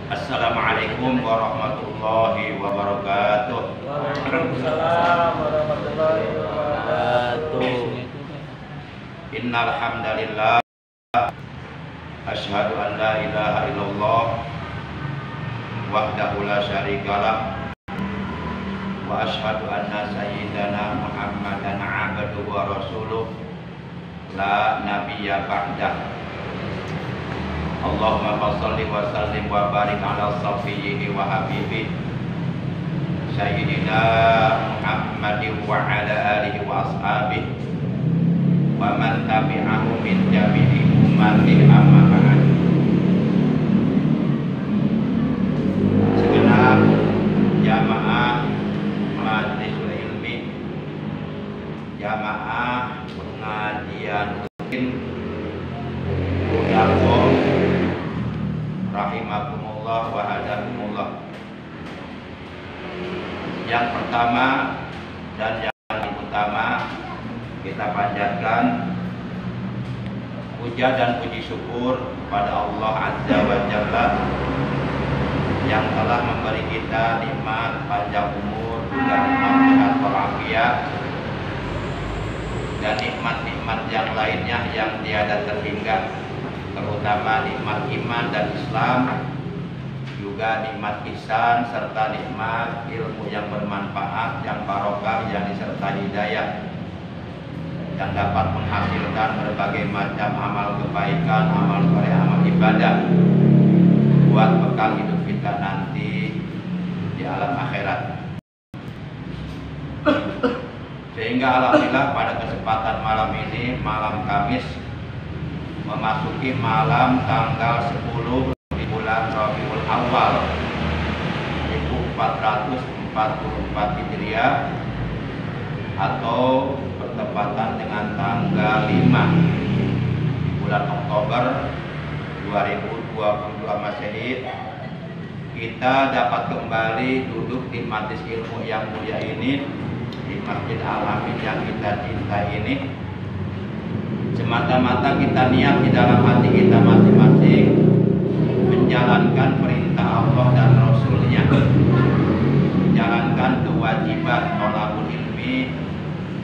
Assalamualaikum warahmatullahi wabarakatuh. Waalaikumsalam warahmatullahi wabarakatuh. Innal hamdalillah asyhadu an la ilaha illallah wahdahu la syarikalah wa asyhadu anna sayyidana Muhammadan abduhu wa rasuluh la nabiyya ba'dah. Allahumma shalli wa sallim wa barik ala safiyyihi wa habibihi sayyidina Muhammadin wa ala alihi wa ashabihi wa man tabi'ahu min jami'i ummati amma ba'd. Segenap jamaah majlisul ilmi, jamaah pengajian rutin Budalkom rahimakumullah wa hadakumullah. Yang pertama dan yang utama, kita panjatkan puja dan puji syukur kepada Allah Azza wa Jalla yang telah memberi kita nikmat panjang umur, juga nikmat sehat walafiat, dan nikmat-nikmat yang lainnya yang tiada terhingga, terutama nikmat iman dan Islam, juga nikmat ihsan, serta nikmat ilmu yang bermanfaat, yang barokah, yang disertai hidayah, yang dapat menghasilkan berbagai macam amal kebaikan, amal soleh, amal ibadah buat bekal hidup kita nanti di alam akhirat. Sehingga alhamdulillah pada kesempatan malam ini, malam Kamis, memasuki malam tanggal 10 di bulan Rabiul Awal 1444 Hijriah, atau bertepatan dengan tanggal 5 di bulan Oktober 2022 Masehi, kita dapat kembali duduk di majelis ilmu yang mulia ini, di Masjid Al-Amin yang kita cintai ini, semata-mata kita niat di dalam hati kita masing-masing menjalankan perintah Allah dan Rasulnya, menjalankan kewajiban thalabul ilmi,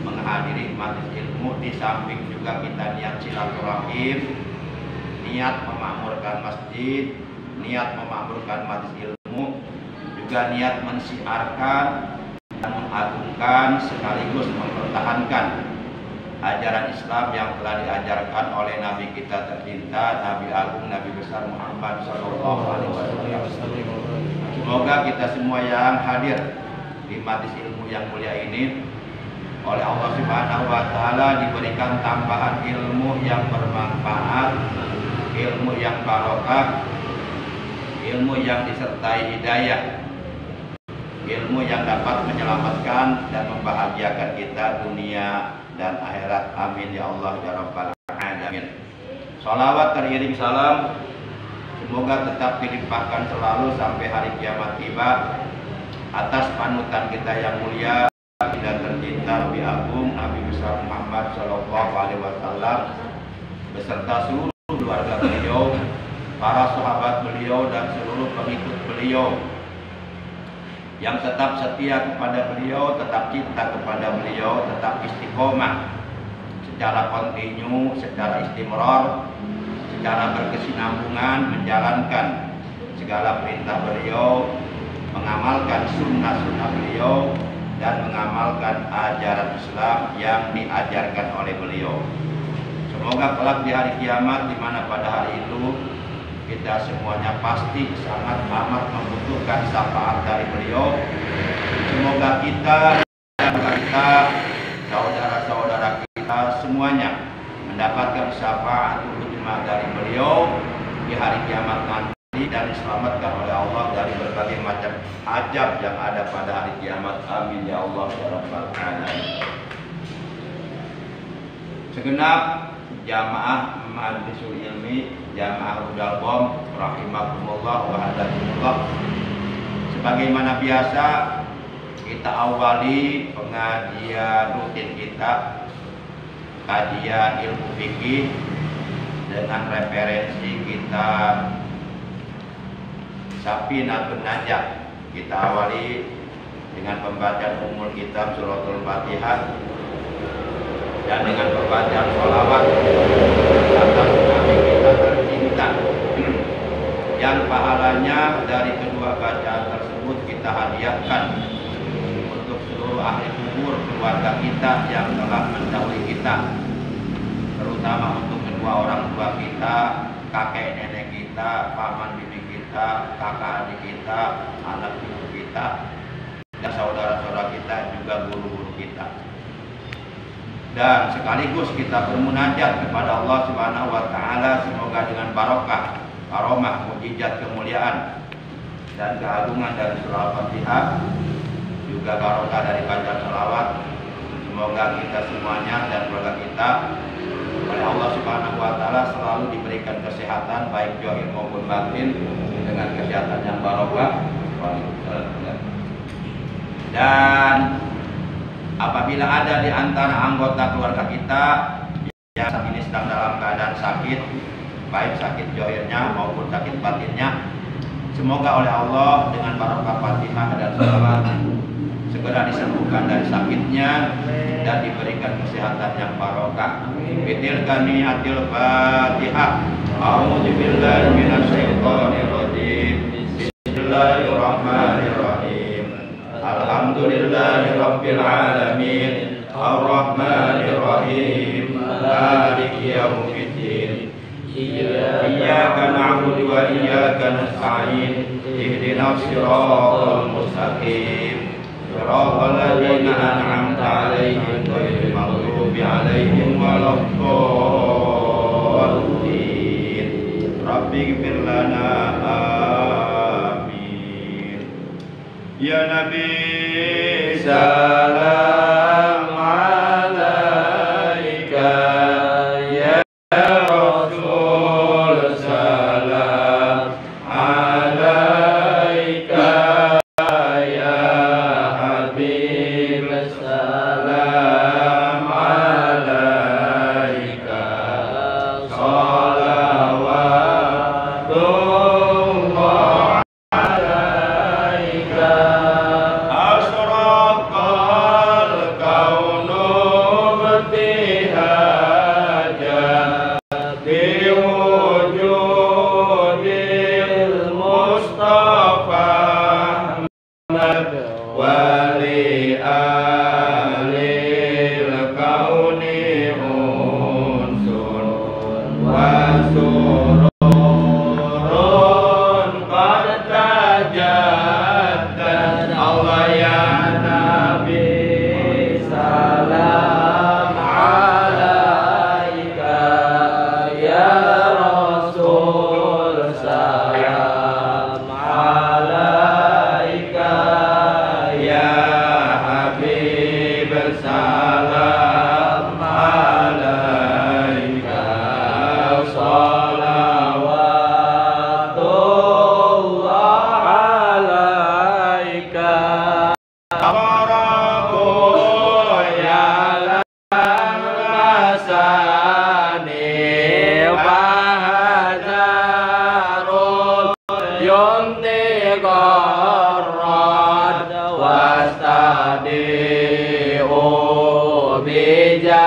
menghadiri majelis ilmu. Di samping juga kita niat silaturahim, niat memakmurkan masjid, niat memakmurkan majelis ilmu, juga niat mensiarkan dan mengagungkan sekaligus mempertahankan ajaran Islam yang telah diajarkan oleh Nabi kita tercinta, Nabi Agung, Nabi besar Muhammad Sallallahu Alaihi Wasallam. Semoga kita semua yang hadir di majelis ilmu yang mulia ini oleh Allah Subhanahu Wa Taala diberikan tambahan ilmu yang bermanfaat, ilmu yang barokah, ilmu yang disertai hidayah, ilmu yang dapat menyelamatkan dan membahagiakan kita dunia dan akhirat. Amin ya Allah ya Rabbal alamin. Sholawat teriring salam semoga tetap dilimpahkan selalu sampai hari kiamat tiba atas panutan kita yang mulia dan tercinta, Nabi Agung, Nabi besar Muhammad Sallallahu Alaihi Wasallam, beserta seluruh keluarga beliau, para sahabat beliau, dan seluruh pengikut beliau yang tetap setia kepada beliau, tetap cinta kepada beliau, tetap istiqomah secara kontinu, secara istimror, secara berkesinambungan menjalankan segala perintah beliau, mengamalkan sunnah-sunnah beliau, dan mengamalkan ajaran Islam yang diajarkan oleh beliau. Semoga kelak di hari kiamat, di mana pada hari itu kita semuanya pasti sangat amat membutuhkan syafaat dari beliau. Semoga kita, saudara-saudara kita semuanya mendapatkan syafaat ulama dari beliau di hari kiamat nanti, dan diselamatkan oleh Allah dari berbagai macam ajab yang ada pada hari kiamat. Amin ya Allah ya Rabbal alamin. Segenap jamaah majlisul ilmi, jamaah Budalkom rahimakumullah wa hadakumullah, sebagaimana biasa kita awali pengajian rutin kita, kajian ilmu fikih, dengan referensi kitab Safinatun Najah. Kita awali dengan pembacaan umul kitab suratul Fatihah dan dengan pembacaan sholawat atas Nabi kita tercinta, yang pahalanya dari kedua bacaan tersebut kita hadiahkan untuk seluruh ahli kubur keluarga kita yang telah mendahului kita, terutama untuk kedua orang tua kita, kakek nenek kita, paman bibi kita, kakak adik kita, anak cucu kita, dan saudara-saudara kita, juga guru-guru kita. Dan sekaligus kita bermunajat kepada Allah Subhanahu wa taala, semoga dengan barokah, karomah, mukjizat, kemuliaan dan keagungan dari surah Al-Fatihah, juga barokah dari bacaan sholawat, semoga kita semuanya dan keluarga kita oleh Allah Subhanahu wa taala selalu diberikan kesehatan baik zahir maupun batin, dengan kesehatan yang barokah. Dan apabila ada di antara anggota keluarga kita yang saat ini sedang dalam keadaan sakit, baik sakit zahirnya maupun sakit batinnya, semoga oleh Allah dengan barokah Fatihah dan sholawat segera disembuhkan dari sakitnya dan diberikan kesehatan yang barokah. Bitil kaniatil Fatihah. A'udzu billahi minasyaitonir rajim. Bismillahirrahmanirrahim. Alhamdulillahirabbil alamin. Arrahmanir rahim. Maliki yaumiddin. Iyyaka na'budu wa iyyaka nasta'in. Ihdinas siratal mustaqim. Shiratal ladzina an'amta 'alaihim ghairil maghdubi 'alaihim waladdallin. Rabbighfir lana, amin. Ya Nabi salam alaika, ya Rasul salam alaika, ya Habib salam alaika, salawatullah alaika. Asraqal kaunu btihaja biwujudil Mustafa wali alil kauni unsun wa sururun qad tajaddad. Allah ya Nabi salam alaika, ya Rasul salam alaika, ya Habib salam alaika, salawatullah alaika. Tabarakul ya lasani bahadarul yunti qarrad wastadi'u bijamalin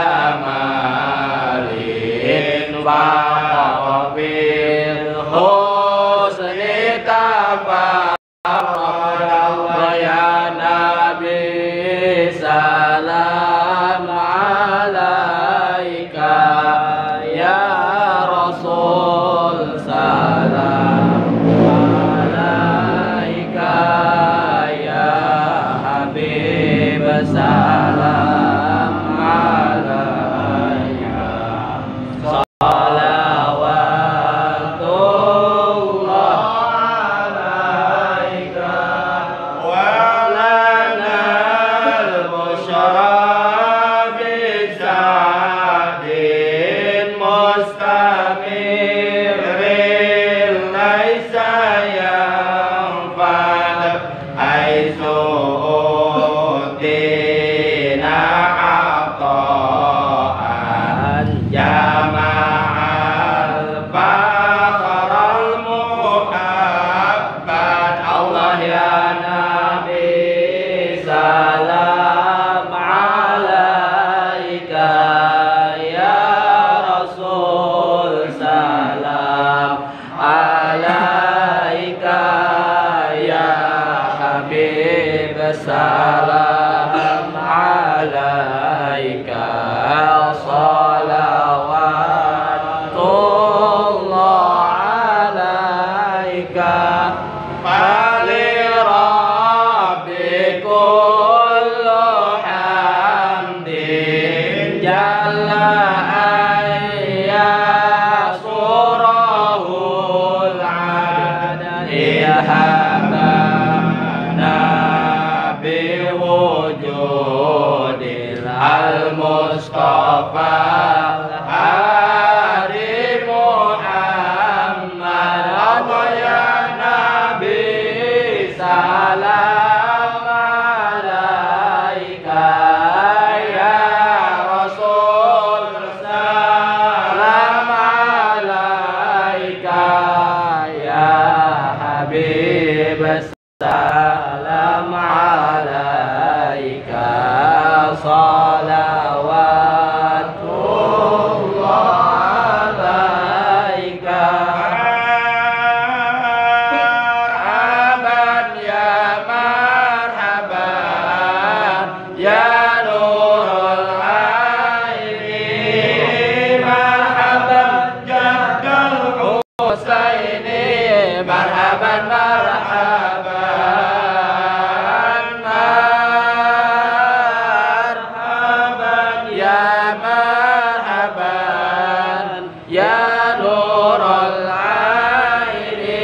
faqbil husni tafarrad. Ya Nabi salam alaika, ya Rasul salam alaika, ya Habib salam alaika, salawatullah alaika. habana biwujudil al-Mustafa hari Muhammad. Allah ya Nabi salam alaika, ya Rasul salam alaika, ya Habib salam alaika, salawatullah alaika. Marhaban ya marhaban ya nurul aini, marhaban jaddal Husaini, marhaban marhaban, marhaban ya marhaban ya nurul aini,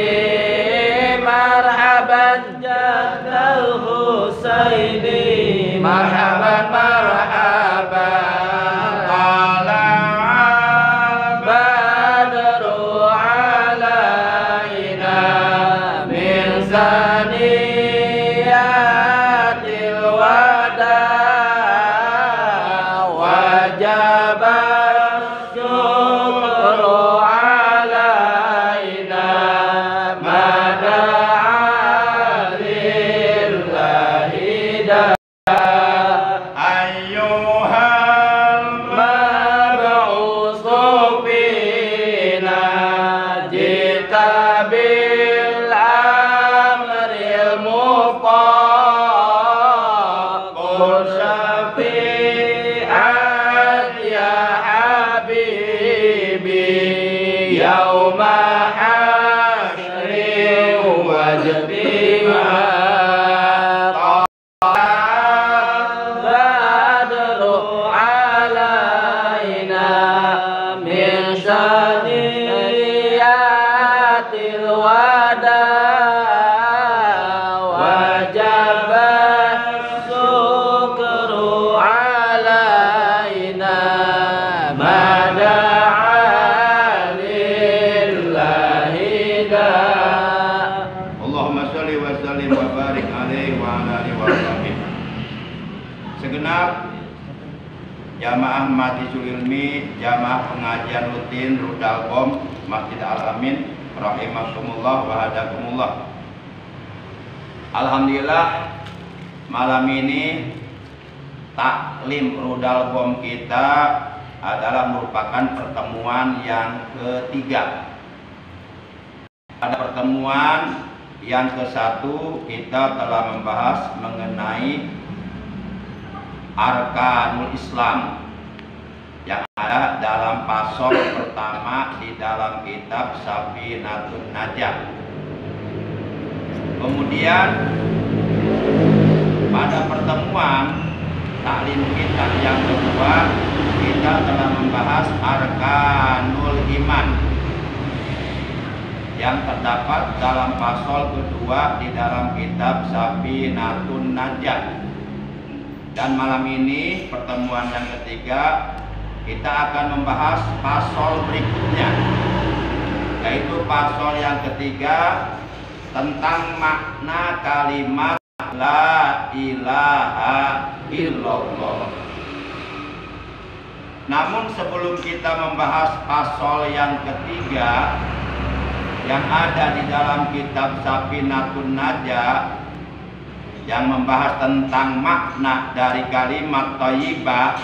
marhaban jaddal Husaini, marhaban marhaban. Tala'al badru alaina min saniyatil wada, wajaba syukru alaina mada'a lillahi da. Ayyuhal mab'usu fina jita bil amril muta', qul syafi'an ya habibi yauma hasyri wajtimat. Badru alaina min saniyatil wada, wajaba syukru alaina mada'a lillahi da. Allahumma sholli wa sallim wa barik alaihi wa ala alihi wa sahbihi. Segenap jamaah Majlisul Ilmi, jamaah pengajian rutin Rudal Pom Masjid Al-Amin, rahimakumullah wa hadakumullah. Alhamdulillah, malam ini taklim Rudal Pom kita adalah merupakan pertemuan yang ketiga. Pada pertemuan yang ke-1 kita telah membahas mengenai Arkanul Islam yang ada dalam pasal pertama di dalam kitab Safinatun Najah. Kemudian pada pertemuan taklim kita yang kedua kita telah membahas Arkanul Iman yang terdapat dalam pasal kedua di dalam kitab Safinatun Najah. Dan malam ini pertemuan yang ketiga kita akan membahas pasal berikutnya, yaitu pasal yang ketiga tentang makna kalimat la ilaha illallah. Namun sebelum kita membahas pasal yang ketiga yang ada di dalam kitab Safinatun Najah yang membahas tentang makna dari kalimat thayyibah,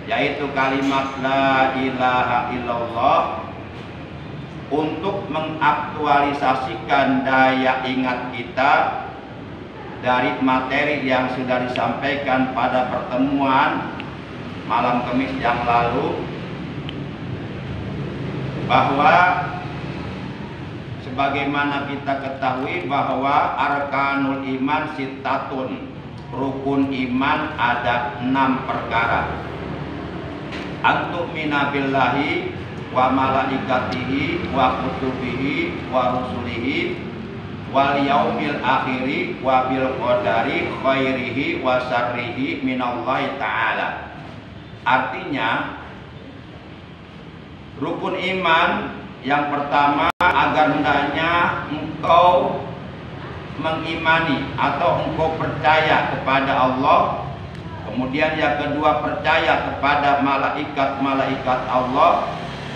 yaitu kalimat la ilaha illallah, untuk mengaktualisasikan daya ingat kita dari materi yang sudah disampaikan pada pertemuan malam Kamis yang lalu, bahwa sebagaimana kita ketahui bahwa arkanul iman sittatun, rukun iman ada 6 perkara. Antu'mina billahi wa malaikatihi wa kutubihi wa rusulihi wal yaumil akhiri wa bil qadari khairihi wa syarrihi minallahi ta'ala. Artinya rukun iman yang pertama agar hendaknya engkau mengimani atau engkau percaya kepada Allah. Kemudian yang kedua percaya kepada malaikat-malaikat Allah.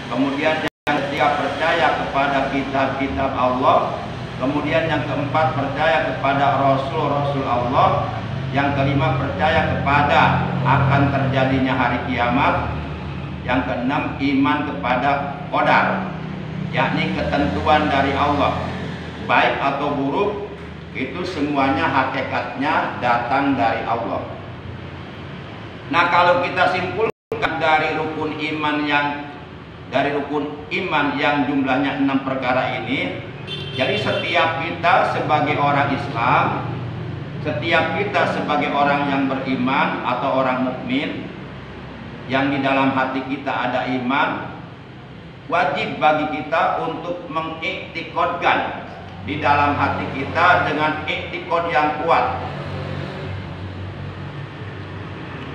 Kemudian yang ketiga percaya kepada kitab-kitab Allah. Kemudian yang keempat percaya kepada rasul-rasul Allah. Yang kelima percaya kepada akan terjadinya hari kiamat. Yang keenam iman kepada qadar, yakni ketentuan dari Allah, baik atau buruk, itu semuanya hakikatnya datang dari Allah. Nah, kalau kita simpulkan dari rukun iman yang jumlahnya 6 perkara ini, jadi setiap kita sebagai orang Islam, setiap kita sebagai orang yang beriman atau orang mukmin yang di dalam hati kita ada iman, wajib bagi kita untuk mengiktikadkan di dalam hati kita dengan iktikad yang kuat.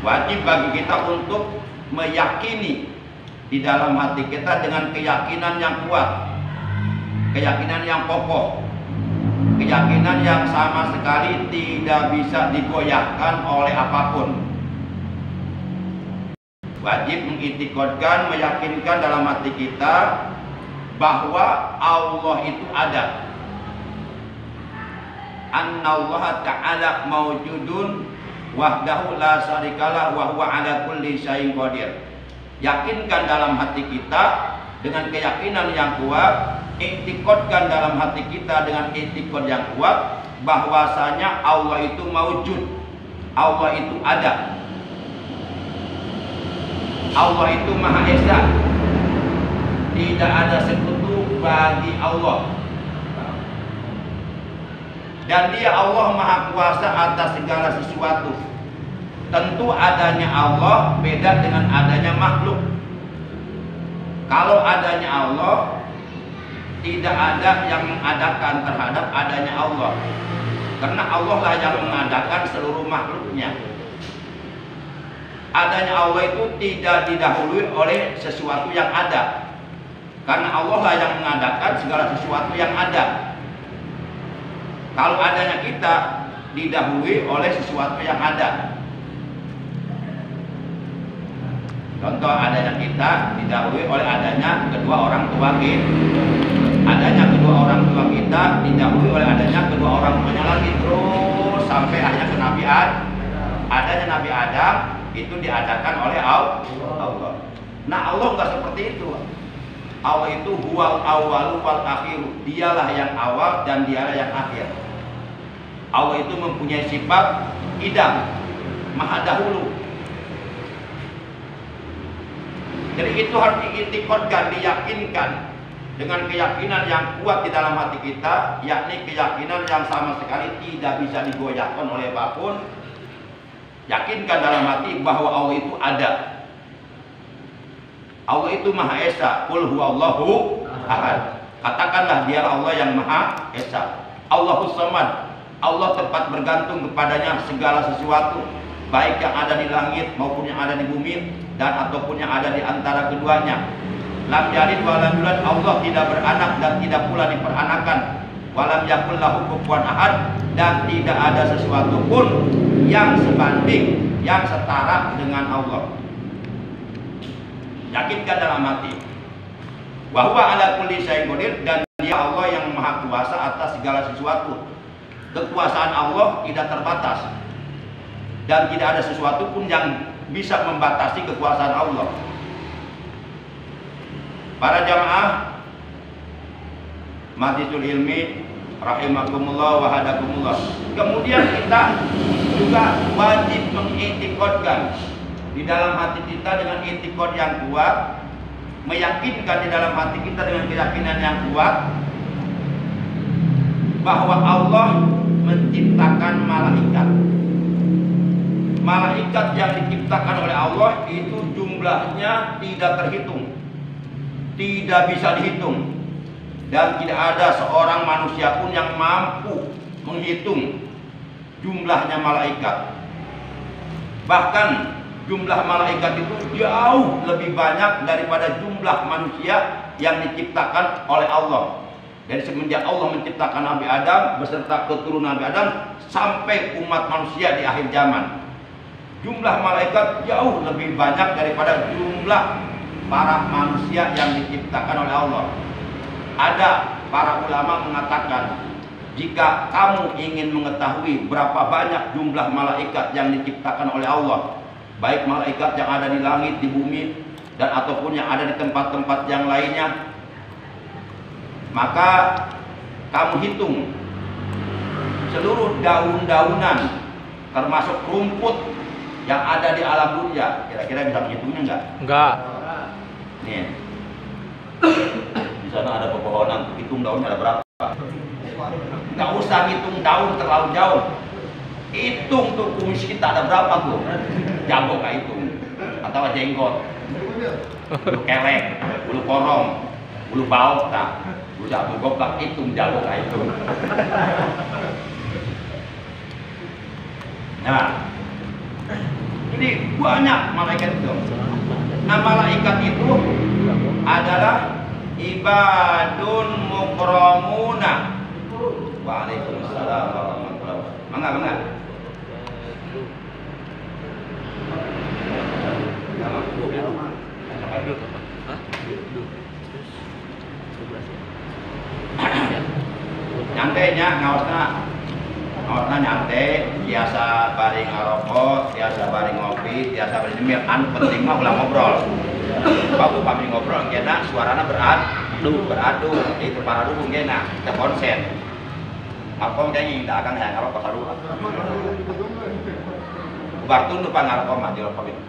Wajib bagi kita untuk meyakini di dalam hati kita dengan keyakinan yang kuat, keyakinan yang kokoh, keyakinan yang sama sekali tidak bisa digoyahkan oleh apapun. Wajib mengiktikadkan, meyakinkan dalam hati kita bahwa Allah itu ada. Annallaha ta'ala mawjudun wahdahu la syarikalah wa huwa ala kulli syai'in qadir. Yakinkan dalam hati kita dengan keyakinan yang kuat, iktikadkan dalam hati kita dengan iktikad yang kuat bahwasanya Allah itu maujud, Allah itu ada, Allah itu Maha Esa, tidak ada sekutu bagi Allah, dan Dia Allah Maha Kuasa atas segala sesuatu. Tentu adanya Allah beda dengan adanya makhluk. Kalau adanya Allah, tidak ada yang mengadakan terhadap adanya Allah, karena Allah lah yang mengadakan seluruh makhluknya. Adanya Allah itu tidak didahului oleh sesuatu yang ada, karena Allah lah yang mengadakan segala sesuatu yang ada. Kalau adanya kita didahului oleh sesuatu yang ada. Contoh adanya kita didahului oleh adanya kedua orang tua kita. Adanya kedua orang tua kita didahului oleh adanya kedua orang tuanya lagi, terus sampai akhirnya ke Nabi Adam. Adanya Nabi Adam itu diadakan oleh Allah. Nah, Allah nggak seperti itu. Allah itu huwal awwalu wal akhiru. Dialah yang awal dan dialah yang akhir. Allah itu mempunyai sifat idam, maha dahulu. Jadi itu harus diiktikadkan, diyakinkan dengan keyakinan yang kuat di dalam hati kita, yakni keyakinan yang sama sekali tidak bisa digoyahkan oleh apapun. Yakinkan dalam hati bahwa Allah itu ada. Allah itu Maha Esa. Qul huwallahu ahad. Katakanlah Dialah Allah yang Maha Esa. Allahus Samad. Allah tempat bergantung kepadanya segala sesuatu, baik yang ada di langit maupun yang ada di bumi, dan ataupun yang ada di antara keduanya. Lam yalid wa lam yulad. Allah tidak beranak dan tidak pula diperanakan. Walam yakul lahu kufuwan ahad. Dan tidak ada sesuatu pun yang sebanding, yang setara dengan Allah. Yakinkan dalam hati bahwa ala kulli syai'in qadir, dan Dia Allah yang Maha Kuasa atas segala sesuatu. Kekuasaan Allah tidak terbatas, dan tidak ada sesuatu pun yang bisa membatasi kekuasaan Allah. Para jamaah Majlisul Ilmi rahimakumullah wa hadakumullah. Kemudian kita juga wajib mengiktikadkan di dalam hati kita dengan iktikad yang kuat, meyakinkan di dalam hati kita dengan keyakinan yang kuat bahwa Allah menciptakan malaikat. Malaikat yang diciptakan oleh Allah itu jumlahnya tidak terhitung, tidak bisa dihitung. dan tidak ada seorang manusia pun yang mampu menghitung jumlahnya malaikat. Bahkan jumlah malaikat itu jauh lebih banyak daripada jumlah manusia yang diciptakan oleh Allah. Dan semenjak Allah menciptakan Nabi Adam beserta keturunan Nabi Adam sampai umat manusia di akhir zaman, jumlah malaikat jauh lebih banyak daripada jumlah para manusia yang diciptakan oleh Allah. Ada para ulama mengatakan, jika kamu ingin mengetahui berapa banyak jumlah malaikat yang diciptakan oleh Allah, baik malaikat yang ada di langit, di bumi, dan ataupun yang ada di tempat-tempat yang lainnya, maka kamu hitung seluruh daun-daunan termasuk rumput yang ada di alam dunia. Kira-kira bisa menghitungnya enggak? Enggak. Nih, di sana ada pepohonan, hitung daunnya ada berapa? Nggak usah hitung daun terlalu jauh, hitung tuh kumis kita ada berapa tuh, jago nggak hitung, atau jenggot, bulu kelek, bulu korong, bulu baut, tak, bulu satu goblok, hitung jago nggak hitung. Nah, jadi banyak malaikat itu. Nah, malaikat itu adalah ibadun mukramuna. Waalaikumsalam warahmatullahi wabarakatuh. Mangga. Nyantainya ngaosna nyantai, biasa bari ngarokok, biasa bari ngopi, biasa bari nyemil. Anu penting mah ulah ngobrol. Bagus pami ngobrol kena suarana beradu, itu para dukung kena kita konsen. Apa kayaknya tidak akan yang ngarokok sarua. Bubar tunduk pak ngarokok mah di rokok itu.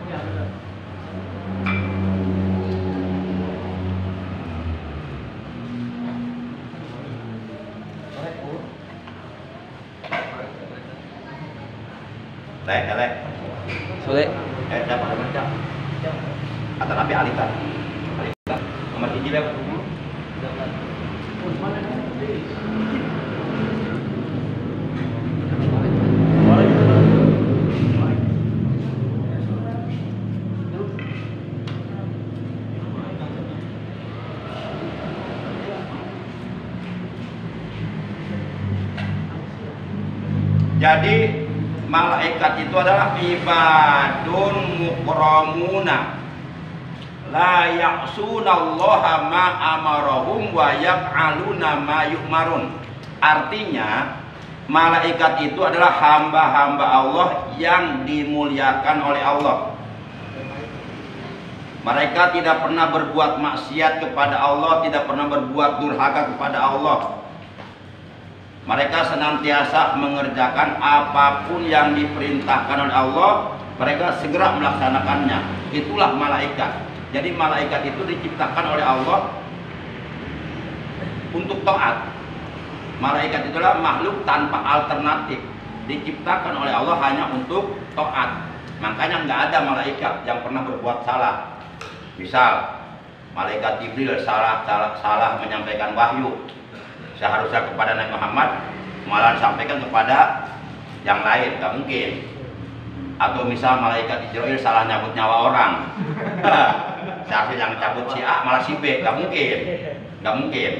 Lek. Sule. Dapat macam. Kata Nabi Alitan. Nomor 3 lewat. Jadi malaikat itu adalah ibadun mukramuna la ya'sunallaha ma amarahum wa yaf'aluna ma yu'marun. Artinya malaikat itu adalah hamba-hamba Allah yang dimuliakan oleh Allah. Mereka tidak pernah berbuat maksiat kepada Allah, tidak pernah berbuat durhaka kepada Allah. Mereka senantiasa mengerjakan apapun yang diperintahkan oleh Allah, mereka segera melaksanakannya. Itulah malaikat. Jadi malaikat itu diciptakan oleh Allah untuk taat. Malaikat itulah makhluk tanpa alternatif, diciptakan oleh Allah hanya untuk taat. Makanya nggak ada malaikat yang pernah berbuat salah. Misal malaikat Jibril salah menyampaikan wahyu, seharusnya kepada Nabi Muhammad, malah disampaikan kepada yang lain, nggak mungkin. Atau misal malaikat Israel salah nyabut nyawa orang, seharusnya yang cabut si A malah si B, nggak mungkin.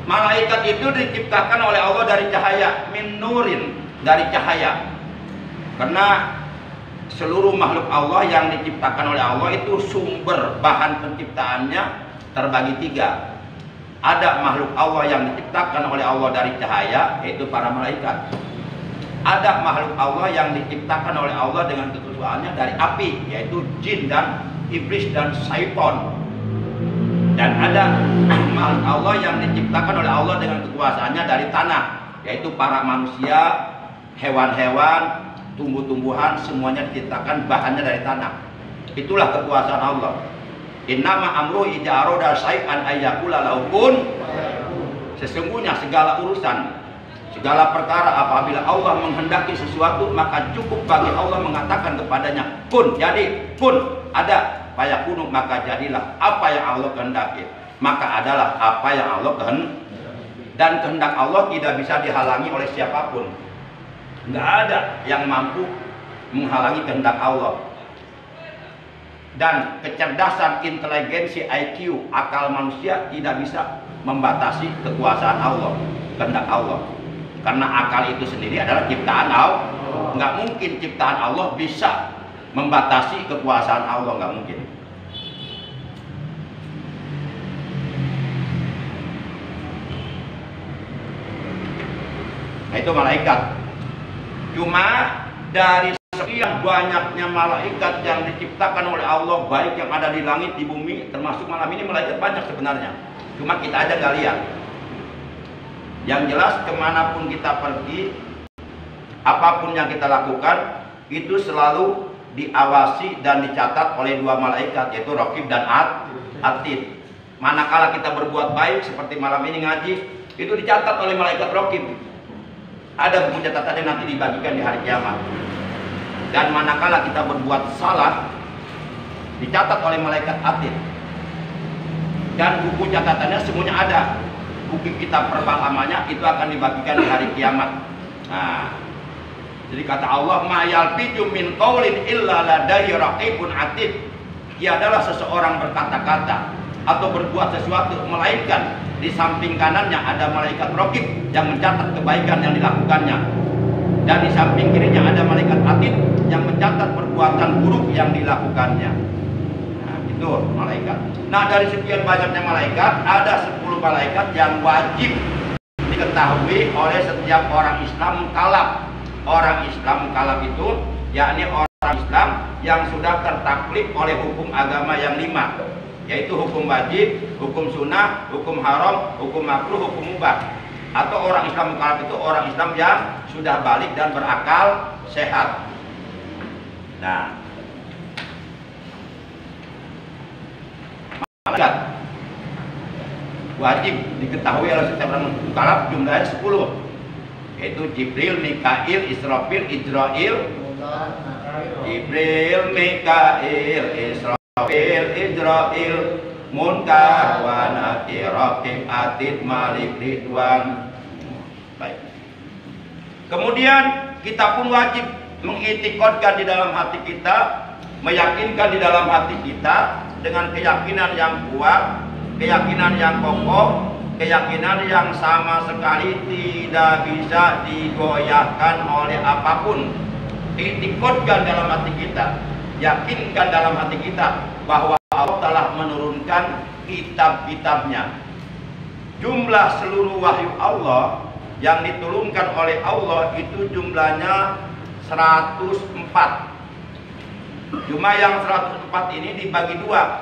Malaikat itu diciptakan oleh Allah dari cahaya, min nurin, dari cahaya. Karena seluruh makhluk Allah yang diciptakan oleh Allah itu sumber bahan penciptaannya terbagi 3. Ada makhluk Allah yang diciptakan oleh Allah dari cahaya, yaitu para malaikat. Ada makhluk Allah yang diciptakan oleh Allah dengan kekuasaannya dari api, yaitu jin dan iblis dan syaitan. Dan ada makhluk Allah yang diciptakan oleh Allah dengan kekuasaannya dari tanah, yaitu para manusia, hewan-hewan, tumbuh-tumbuhan, semuanya diciptakan bahannya dari tanah. Itulah kekuasaan Allah. Innama amru idza arada syai'an ayyakula lahu kun. Sesungguhnya segala urusan Segala perkara apabila Allah menghendaki sesuatu, maka cukup bagi Allah mengatakan kepadanya, kun, jadi, kun, ada, fayakunu, maka jadilah apa yang Allah kehendaki, maka adalah apa yang Allah kehendaki. Dan kehendak Allah tidak bisa dihalangi oleh siapapun. Nggak ada yang mampu menghalangi kehendak Allah. Dan kecerdasan, inteligensi, IQ, akal manusia tidak bisa membatasi kekuasaan Allah, kehendak Allah. Karena akal itu sendiri adalah ciptaan Allah. Nggak mungkin ciptaan Allah bisa membatasi kekuasaan Allah, nggak mungkin. Nah, itu malaikat. Cuma dari sekian banyaknya malaikat yang diciptakan oleh Allah, baik yang ada di langit, di bumi, termasuk malam ini malaikat banyak sebenarnya. Cuma kita aja nggak lihat. Yang jelas kemanapun kita pergi, apapun yang kita lakukan, itu selalu diawasi dan dicatat oleh dua malaikat, yaitu Raqib dan Atid. Manakala kita berbuat baik seperti malam ini ngaji, itu dicatat oleh malaikat Raqib. Ada buku catatannya, nanti dibagikan di hari kiamat. Dan manakala kita berbuat salah, dicatat oleh malaikat Atid. Dan buku catatannya semuanya ada. Buku kitab perpalamannya itu akan dibagikan di hari kiamat. Nah, jadi kata Allah, ma yalfidu min qaulin illa ladaihi raqibun atid. Ia adalah seseorang berkata-kata atau berbuat sesuatu, melainkan di samping kanannya ada malaikat raqib yang mencatat kebaikan yang dilakukannya, dan di samping kirinya ada malaikat atid yang mencatat perbuatan buruk yang dilakukannya. Nah, itu malaikat. Nah, dari sekian banyaknya malaikat, ada 10 malaikat yang wajib diketahui oleh setiap orang Islam mukallaf. Orang Islam mukallaf itu yakni orang Islam yang sudah tertaklif oleh hukum agama yang 5, yaitu hukum wajib, hukum sunnah, hukum haram, hukum makruh, hukum mubah. Atau orang Islam mukallaf itu orang Islam yang sudah balik dan berakal sehat. Nah, malaikat wajib diketahui oleh setiap orang mukallaf jumlahnya 10, yaitu Jibril, Mikail, Israfil, Ijrail, Jibril, Mikail, Israfil, Ijrail, Munkar, wa Nakir, Raqib, Atid, Malik, Ridwan. Baik. Kemudian kita pun wajib mengitikadkan di dalam hati kita, meyakinkan di dalam hati kita dengan keyakinan yang kuat, keyakinan yang kokoh, keyakinan yang sama sekali tidak bisa digoyahkan oleh apapun. Itikadkan dalam hati kita, yakinkan dalam hati kita bahwa Allah telah menurunkan kitab-kitabnya. Jumlah seluruh wahyu Allah yang diturunkan oleh Allah itu jumlahnya 104. Cuma yang 104 ini dibagi 2.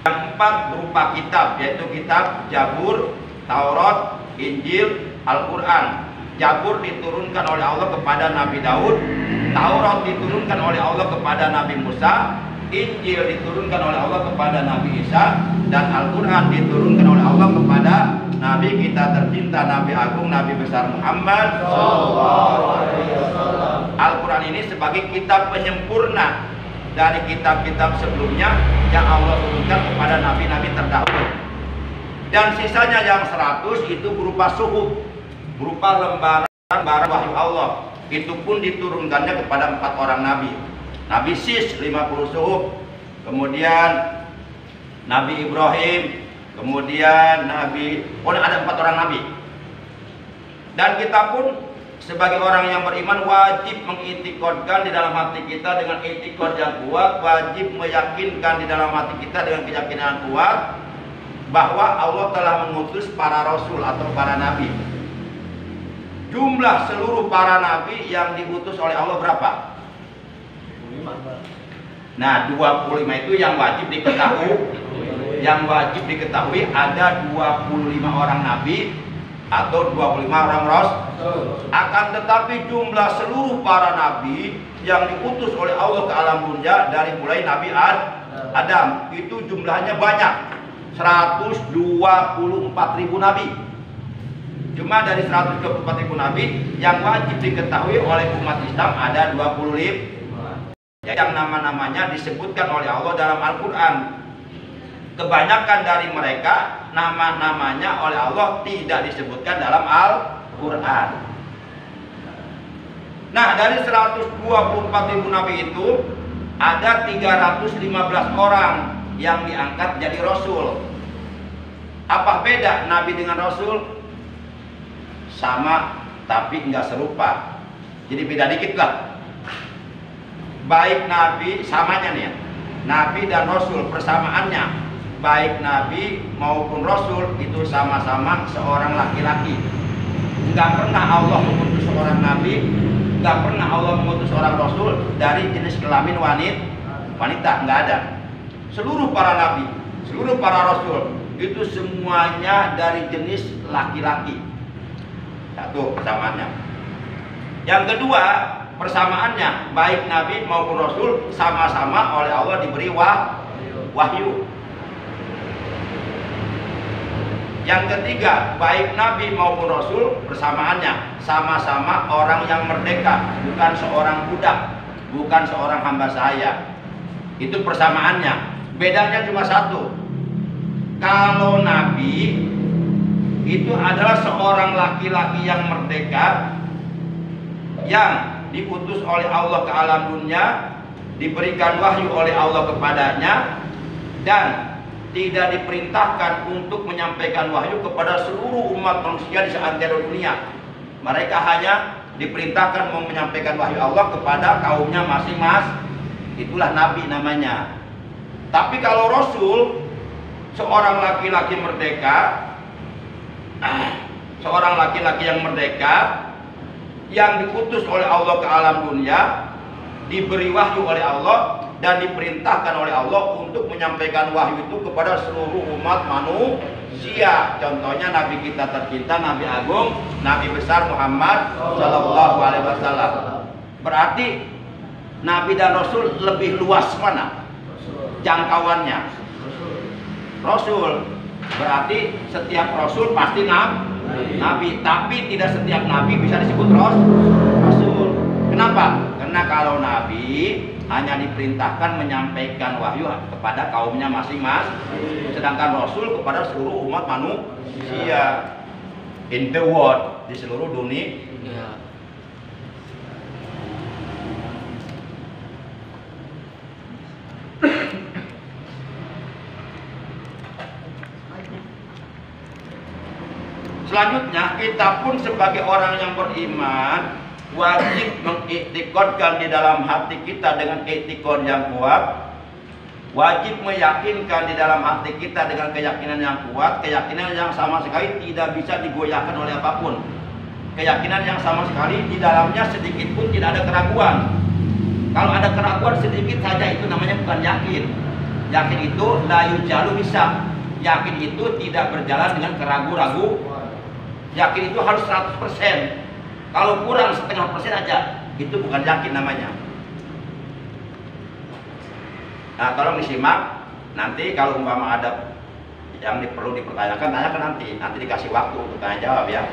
Yang 4 berupa kitab, yaitu kitab Zabur, Taurat, Injil, Al-Quran. Zabur diturunkan oleh Allah kepada Nabi Daud, Taurat diturunkan oleh Allah kepada Nabi Musa, Injil diturunkan oleh Allah kepada Nabi Isa, dan Al-Quran diturunkan oleh Allah kepada Nabi kita tercinta, Nabi Agung, Nabi besar Muhammad SAW. Al-Quran ini sebagai kitab penyempurna dari kitab-kitab sebelumnya yang Allah turunkan kepada nabi-nabi terdahulu. Dan sisanya yang 100 itu berupa suhuf, berupa lembaran wahyu Allah. Itu pun diturunkannya kepada 4 orang nabi. Nabi Sis 50 suhuf, kemudian Nabi Ibrahim, kemudian ada 4 orang nabi. Dan kita pun sebagai orang yang beriman wajib mengitikadkan di dalam hati kita dengan itikad yang kuat, wajib meyakinkan di dalam hati kita dengan keyakinan kuat bahwa Allah telah mengutus para rasul atau para nabi. Jumlah seluruh para nabi yang diutus oleh Allah berapa? 25. Nah, 25 itu yang wajib diketahui. Yang wajib diketahui ada 25 orang nabi atau 25 orang rasul. Akan tetapi jumlah seluruh para nabi yang diutus oleh Allah ke alam dunia dari mulai Nabi Adam itu jumlahnya banyak, 124.000 nabi. Cuma dari 124.000 nabi yang wajib diketahui oleh umat Islam ada 25 yang nama-namanya disebutkan oleh Allah dalam Al-Quran. Kebanyakan dari mereka nama-namanya oleh Allah tidak disebutkan dalam Al-Quran. Nah, dari 124.000 nabi itu ada 315 orang yang diangkat jadi rasul. Apa beda nabi dengan rasul? Sama tapi nggak serupa. Jadi beda dikit lah. Baik nabi samanya nih ya. Nabi dan rasul persamaannya, baik nabi maupun rasul itu sama-sama seorang laki-laki. Nggak pernah Allah mengutus seorang nabi, nggak pernah Allah mengutus seorang rasul dari jenis kelamin wanita, nggak ada. Seluruh para nabi, seluruh para rasul itu semuanya dari jenis laki-laki. Satu persamaannya. Yang kedua persamaannya, baik nabi maupun rasul sama-sama oleh Allah diberi wahyu. Yang ketiga, baik nabi maupun rasul persamaannya sama-sama orang yang merdeka, bukan seorang budak, bukan seorang hamba sahaya. Itu persamaannya. Bedanya cuma satu. Kalau nabi itu adalah seorang laki-laki yang merdeka yang diutus oleh Allah ke alam dunia, diberikan wahyu oleh Allah kepadanya, dan tidak diperintahkan untuk menyampaikan wahyu kepada seluruh umat manusia di seantero dunia. Mereka hanya diperintahkan menyampaikan wahyu Allah kepada kaumnya masing-masing. Itulah nabi namanya. Tapi kalau rasul, seorang laki-laki merdeka, seorang laki-laki yang merdeka yang diutus oleh Allah ke alam dunia, diberi wahyu oleh Allah dan diperintahkan oleh Allah untuk menyampaikan wahyu itu kepada seluruh umat manusia. Contohnya nabi kita tercinta, Nabi Agung, Nabi besar Muhammad Shallallahu Alaihi Wasallam. Berarti nabi dan rasul lebih luas mana jangkauannya? Rasul. Berarti setiap rasul pasti nabi, tapi tidak setiap nabi bisa disebut rasul. Kenapa? Karena kalau nabi hanya diperintahkan menyampaikan wahyu kepada kaumnya masing-masing, sedangkan rasul kepada seluruh umat manusia in the world, di seluruh dunia. Selanjutnya, kita pun sebagai orang yang beriman wajib mengiktikadkan di dalam hati kita dengan iktikad yang kuat, wajib meyakinkan di dalam hati kita dengan keyakinan yang kuat, keyakinan yang sama sekali tidak bisa digoyahkan oleh apapun, keyakinan yang sama sekali di dalamnya sedikit pun tidak ada keraguan. Kalau ada keraguan sedikit saja itu namanya bukan yakin. Yakin itu la yujalu bisa. Yakin itu tidak berjalan dengan keraguan-ragu. Yakin itu harus 100%. Kalau kurang setengah persen aja, itu bukan yakin namanya. Nah, tolong disimak. Nanti kalau umpama ada yang perlu dipertanyakan, tanyakan nanti dikasih waktu untuk tanya jawab ya.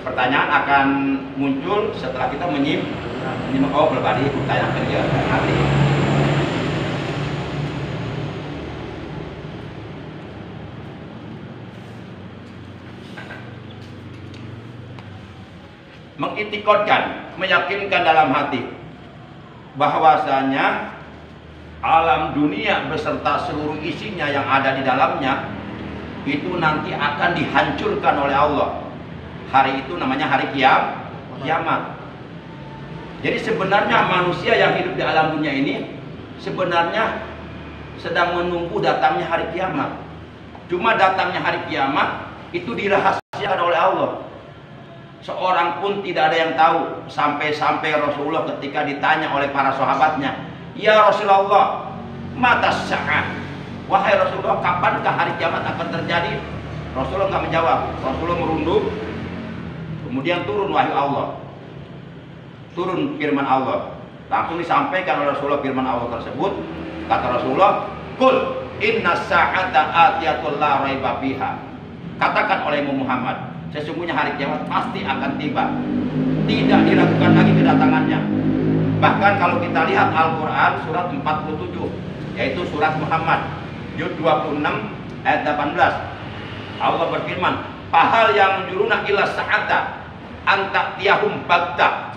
Pertanyaan akan muncul setelah kita menyimak. Oh, belum ada ditanyakan ya nanti. Mengiktikadkan, meyakinkan dalam hati bahwasanya alam dunia beserta seluruh isinya yang ada di dalamnya itu nanti akan dihancurkan oleh Allah. Hari itu namanya hari kiamat. Jadi sebenarnya manusia yang hidup di alam dunia ini sebenarnya sedang menunggu datangnya hari kiamat. Cuma datangnya hari kiamat itu dirahasiakan oleh Allah. Seorang pun tidak ada yang tahu, sampai-sampai Rasulullah ketika ditanya oleh para sahabatnya, "Ya Rasulullah, mata sa'ah?" Wahai Rasulullah, kapankah hari kiamat akan terjadi? Rasulullah nggak menjawab. Rasulullah merunduk, kemudian turun wahyu Allah, turun firman Allah. Langsung disampaikan oleh Rasulullah firman Allah tersebut. Kata Rasulullah, "Qul inna sa'ata atiyatul la raiba fiha." Katakan olehmu Muhammad, sesungguhnya hari kiamat pasti akan tiba. Tidak diragukan lagi kedatangannya. Bahkan kalau kita lihat Al-Quran surat 47, yaitu surat Muhammad, Juz 26 ayat 18. Allah berfirman, "Fahal yang menjuruna ila sa'ata anta tiyahum bagta.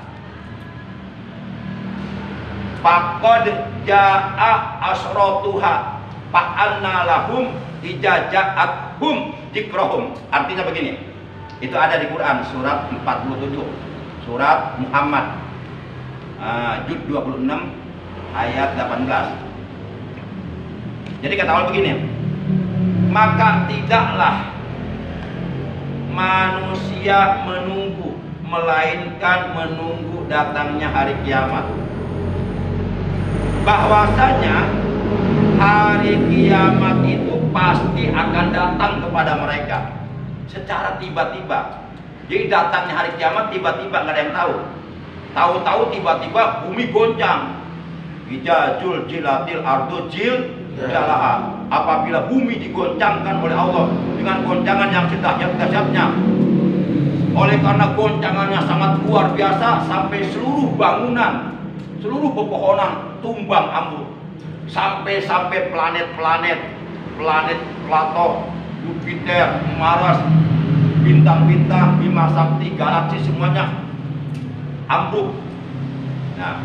Faqad ja'a asratuha fa'anna lahum ijaja'athum dzikrahum." Artinya begini. Itu ada di Quran surat 47, surat Muhammad, Juz 26 ayat 18. Jadi kata Allah begini, maka tidaklah manusia menunggu, melainkan menunggu datangnya hari kiamat. Bahwasanya hari kiamat itu pasti akan datang kepada mereka secara tiba-tiba. Jadi datangnya hari kiamat tiba-tiba, nggak ada yang tahu. Tahu-tahu tiba-tiba bumi goncang. Ijajul jilatil ardu jalaha. Apabila bumi digoncangkan oleh Allah dengan goncangan yang sedahsyat-dahsyatnya. Oleh karena goncangannya sangat luar biasa, sampai seluruh bangunan, seluruh pepohonan tumbang ambruk. Sampai planet Plato, Jupiter, Mars, bintang-bintang, Bima Sakti, galaksi semuanya ambruk. Nah,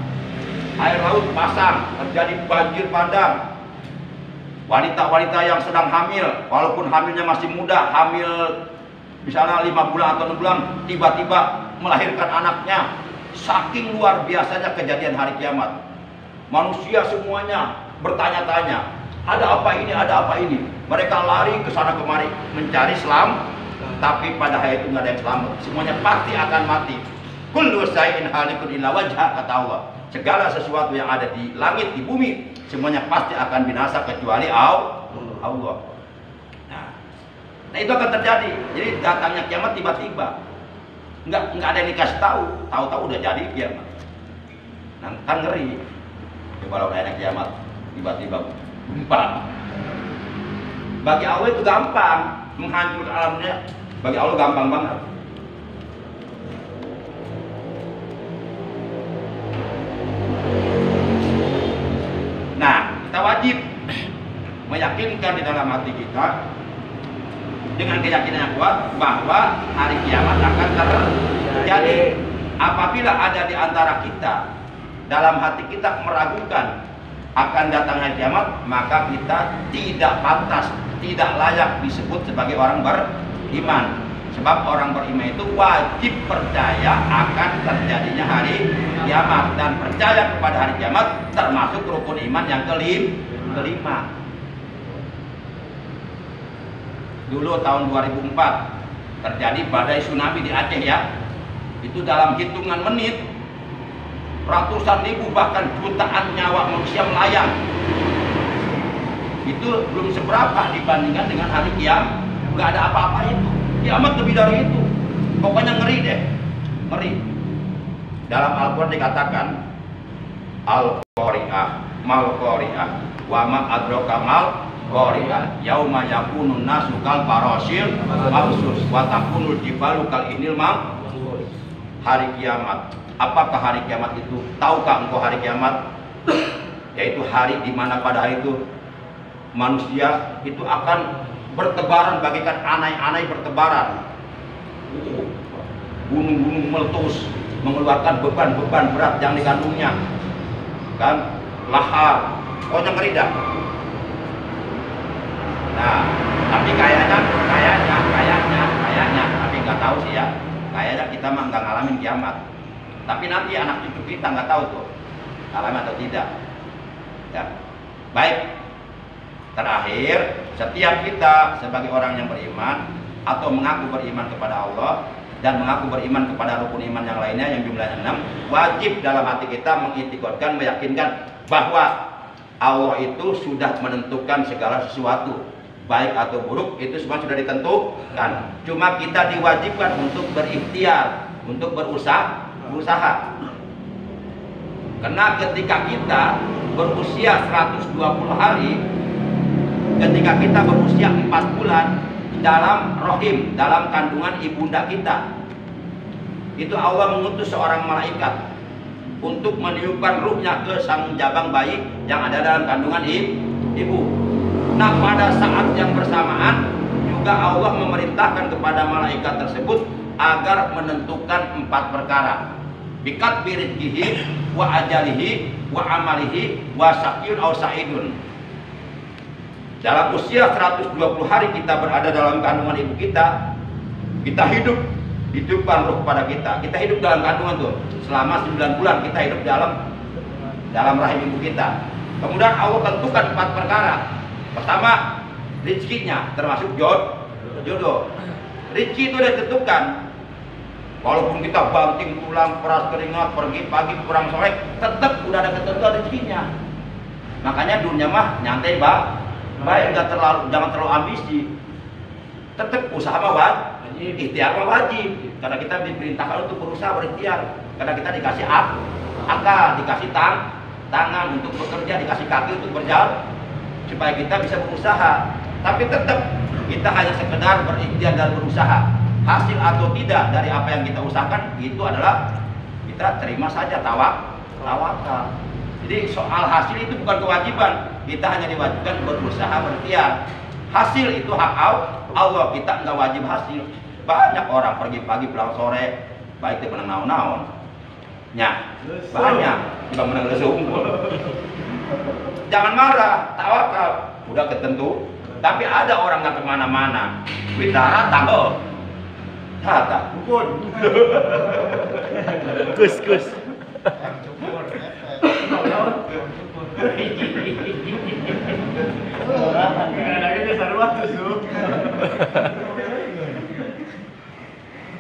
air laut pasang, terjadi banjir bandang. Wanita-wanita yang sedang hamil, walaupun hamilnya masih muda, hamil misalnya 5 bulan atau 6 bulan, tiba-tiba melahirkan anaknya. Saking luar biasanya kejadian hari kiamat. Manusia semuanya bertanya-tanya, ada apa ini, ada apa ini. Mereka lari ke sana kemari mencari selam, tapi pada hari itu nggak ada yang selamat. Semuanya pasti akan mati. Kullu shay'in halikun illa wajha, kata Allah. Segala sesuatu yang ada di langit, di bumi, semuanya pasti akan binasa kecuali Allah. Nah itu akan terjadi. Jadi datangnya kiamat tiba-tiba. Nggak ada yang dikasih tahu udah jadi kiamat. Nah, kan ngeri. Kalau udah ada kiamat tiba-tiba gempa. Bagi Allah itu gampang menghancurkan alamnya. Bagi Allah gampang banget. Nah, kita wajib meyakinkan di dalam hati kita dengan keyakinan yang kuat bahwa hari kiamat akan terjadi. Apabila ada di antara kita dalam hati kita meragukan akan datangnya kiamat, maka kita tidak pantas, tidak layak disebut sebagai orang beriman. Sebab orang beriman itu wajib percaya akan terjadinya hari kiamat, dan percaya kepada hari kiamat termasuk rukun iman yang kelima. Dulu tahun 2004 terjadi badai tsunami di Aceh ya. Itu dalam hitungan menit ratusan ribu bahkan jutaan nyawa manusia melayang. Itu belum seberapa dibandingkan dengan hari kiamat. Nggak ada apa-apa itu. Kiamat lebih dari itu. Pokoknya ngeri deh. Ngeri. Dalam Al-Quran dikatakan Al-Qari'ah, Mal-Qari'ah, wa ma adraka mal-Qari'ah, yauma yakunun nasu kal farasyil mabsus wa takunul jibalu kal inil mam. Hari kiamat. Apakah hari kiamat itu? Tahukah engkau hari kiamat? Yaitu hari di mana pada hari itu manusia itu akan bertebaran bagaikan anai-anai bertebaran. Gunung-gunung meletus, mengeluarkan beban-beban berat yang dikandungnya. Kan? Lahar. Pokoknya ngeri dah. Nah, tapi kayaknya, tapi nggak tahu sih ya. Kayaknya kita mah nggak ngalamin kiamat. Tapi nanti anak cucu kita nggak tahu tuh ngalamin atau tidak. Ya, baik. Terakhir, setiap kita sebagai orang yang beriman atau mengaku beriman kepada Allah dan mengaku beriman kepada rukun iman yang lainnya yang jumlahnya 6, wajib dalam hati kita mengitikadkan, meyakinkan bahwa Allah itu sudah menentukan segala sesuatu, baik atau buruk, itu semua sudah ditentukan. Cuma kita diwajibkan untuk berikhtiar, untuk berusaha. Karena ketika kita berusia 120 hari, ketika kita berusia 4 bulan, dalam rahim, dalam kandungan ibunda kita. Itu Allah mengutus seorang malaikat untuk meniupkan ruhnya ke sang jabang bayi yang ada dalam kandungan ibu. Nah, pada saat yang bersamaan juga Allah memerintahkan kepada malaikat tersebut agar menentukan 4 perkara. Bikat birizkihi wa ajalihi wa amalihi wa syaqiyun aw sa'idun. Dalam usia 120 hari kita berada dalam kandungan ibu kita hidup, ditiupkan ruh pada kita. Kita hidup dalam kandungan tuh selama 9 bulan kita hidup dalam rahim ibu kita. Kemudian Allah tentukan 4 perkara. Pertama, rezekinya termasuk jodoh. Rezeki itu udah ditentukan. Walaupun kita banting tulang, peras keringat, pergi pagi pulang sore, tetap udah ada ketentuan rezekinya. Makanya dunia mah nyantai baik, jangan terlalu ambisi. Tetap usaha mah wajib, ikhtiar mah wajib. Karena kita diperintahkan untuk berusaha berikhtiar. Karena kita dikasih akal, dikasih tangan untuk bekerja, dikasih kaki untuk berjalan, supaya kita bisa berusaha. Tapi tetap kita hanya sekedar berikhtiar dan berusaha. Hasil atau tidak dari apa yang kita usahakan itu adalah kita terima saja, tawakal. Jadi soal hasil itu bukan kewajiban, kita hanya diwajibkan berusaha berikhtiar. Hasil itu hak Allah, kita nggak wajib hasil. Banyak orang pergi pagi pulang sore, baik itu menang naon-naon. Ya, banyak juga menang lesung. Jangan marah, tawakal, udah ketentu. Tapi ada orang nggak kemana-mana, witara tahu. Tata, bukun. Kus.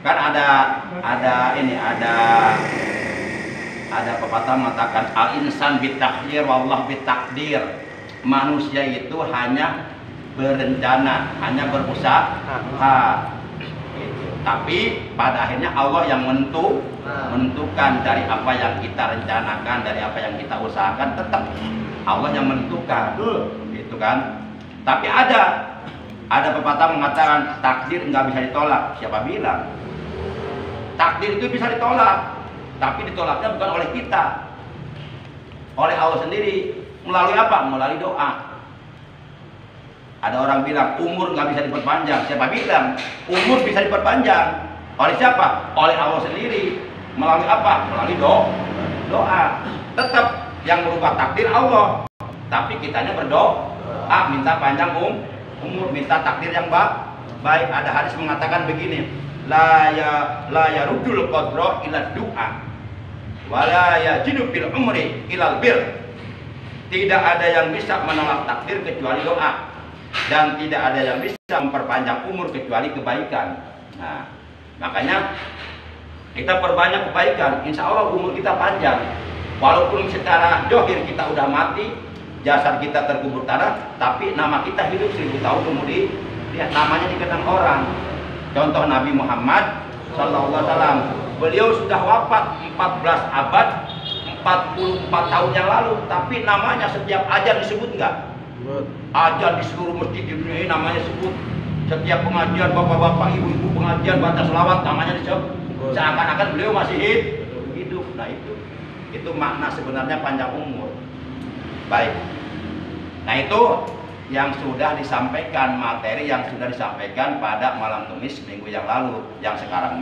Kan ada pepatah mengatakan al insan bitakdir wallah bitakdir. Manusia itu hanya berencana, hanya berusaha. Tapi pada akhirnya Allah yang menentukan dari apa yang kita rencanakan, dari apa yang kita usahakan, tetap Allah yang menentukan, gitu kan. Tapi ada pepatah mengatakan takdir nggak bisa ditolak. Siapa bilang? Takdir itu bisa ditolak, tapi ditolaknya bukan oleh kita, oleh Allah sendiri. Melalui apa? Melalui doa. Ada orang bilang umur nggak bisa diperpanjang. Siapa bilang umur bisa diperpanjang? Oleh siapa? Oleh Allah sendiri. Melalui apa? Melalui doa. Tetap yang merubah takdir Allah. Tapi kitanya berdoa, minta panjang umur, minta takdir yang baik. Ada hadis mengatakan begini, la yarudul qadra ila du'a, wa la yajidu fil umri ilal bir. Tidak ada yang bisa menolak takdir kecuali doa. Dan tidak ada yang bisa memperpanjang umur kecuali kebaikan. Nah, makanya kita perbanyak kebaikan, insya Allah umur kita panjang. Walaupun secara dohir kita udah mati, jasad kita terkubur tanah, tapi nama kita hidup 1000 tahun kemudian, lihat namanya dikenang orang. Contoh Nabi Muhammad SAW, beliau sudah wafat 14 abad, 44 tahun yang lalu, tapi namanya setiap ajar disebut enggak? Ajar di seluruh masjid di dunia ini namanya sebut. Setiap pengajian bapak-bapak, ibu-ibu pengajian baca selawat namanya disebut. Seakan-akan beliau masih hidup. Nah itu makna sebenarnya panjang umur. Baik. Nah itu yang sudah disampaikan, materi yang sudah disampaikan pada malam Kamis minggu yang lalu. Yang sekarang